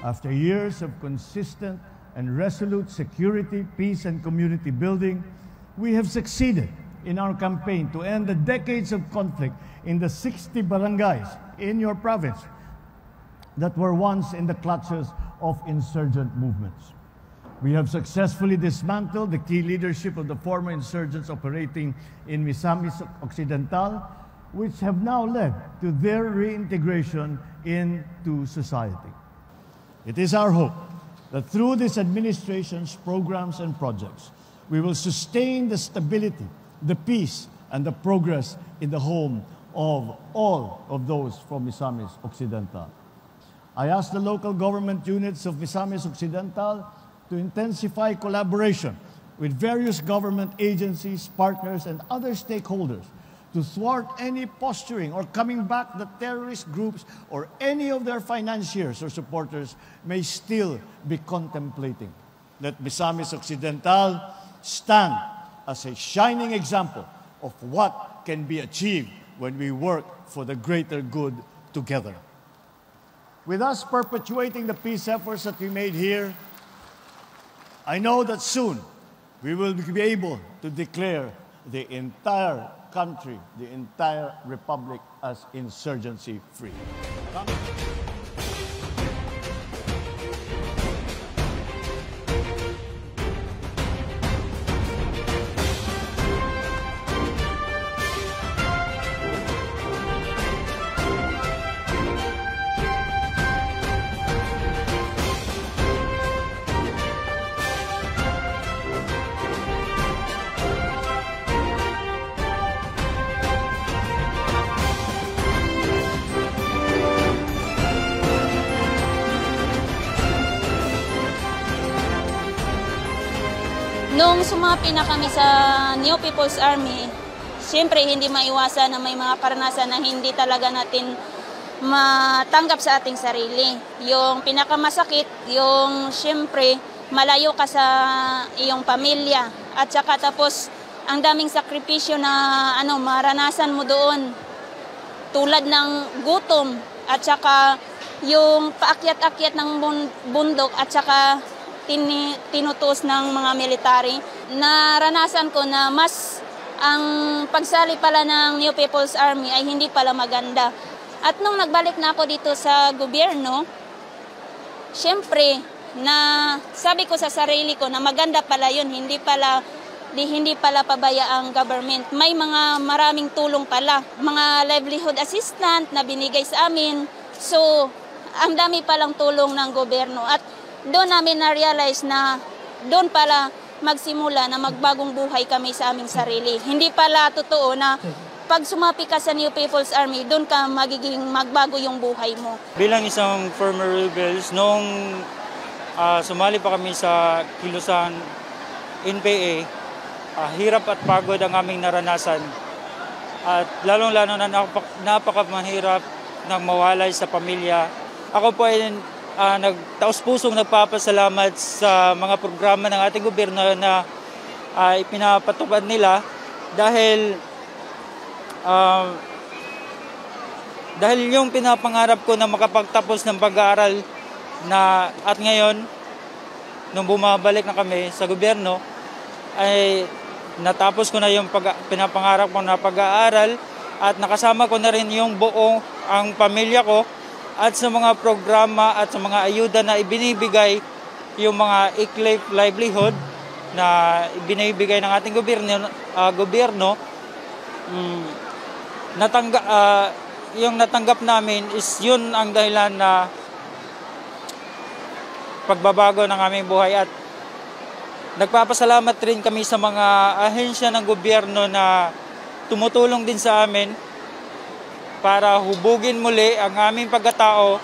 After years of consistent and resolute security, peace, and community building, we have succeeded in our campaign to end the decades of conflict in the 60 barangays in your province that were once in the clutches of insurgent movements. We have successfully dismantled the key leadership of the former insurgents operating in Misamis Occidental, which have now led to their reintegration into society. It is our hope that through this administration's programs and projects, we will sustain the stability, the peace, and the progress in the home of all of those from Misamis Occidental. I ask the local government units of Misamis Occidental to intensify collaboration with various government agencies, partners, and other stakeholders to thwart any posturing or coming back that terrorist groups or any of their financiers or supporters may still be contemplating. Let Misamis Occidental stand as a shining example of what can be achieved when we work for the greater good together. With us perpetuating the peace efforts that we made here, I know that soon we will be able to declare the entire country, the entire republic as insurgency-free. Nung sumapi na kami sa New People's Army, siyempre hindi maiwasan na may mga karanasan na hindi talaga natin matanggap sa ating sarili. Yung pinakamasakit, yung siyempre malayo ka sa iyong pamilya. At saka tapos ang daming sakripisyo na maranasan mo doon. Tulad ng gutom at saka yung paakyat-akyat ng bundok at saka tinutus ng mga military. Naranasan ko na mas ang pagsali pala ng New People's Army ay hindi pala maganda. At nung nagbalik na ako dito sa gobyerno, syempre na sabi ko sa sarili ko na maganda pala yun, hindi pala pabaya ang government. May mga maraming tulong pala, mga livelihood assistant na binigay sa amin. So, ang dami palang tulong ng gobyerno at doon namin na-realize na doon pala magsimula na magbagong buhay kami sa aming sarili. Hindi pala totoo na pag sumapi ka sa New People's Army, doon ka magiging magbago yung buhay mo. Bilang isang former rebels, nung sumali pa kami sa Kilusan NPA, hirap at pagod ang aming naranasan. At lalong-lalo na napakamahirap nang mawalay sa pamilya. Ako po ay taos-pusong nagpapasalamat sa mga programa ng ating gobyerno na ipinapatupad nila dahil yung pinapangarap ko na makapagtapos ng pag-aaral at ngayon nung bumabalik na kami sa gobyerno ay natapos ko na yung pinapangarap ko na pag-aaral at nakasama ko na rin yung buong ang pamilya ko. At sa mga programa at sa mga ayuda na ibinibigay, yung mga ICLEI livelihood na ibinibigay ng ating gobyerno, yung natanggap namin is yun ang dahilan na pagbabago ng aming buhay. At nagpapasalamat rin kami sa mga ahensya ng gobyerno na tumutulong din sa amin para hubugin muli ang aming pagkatao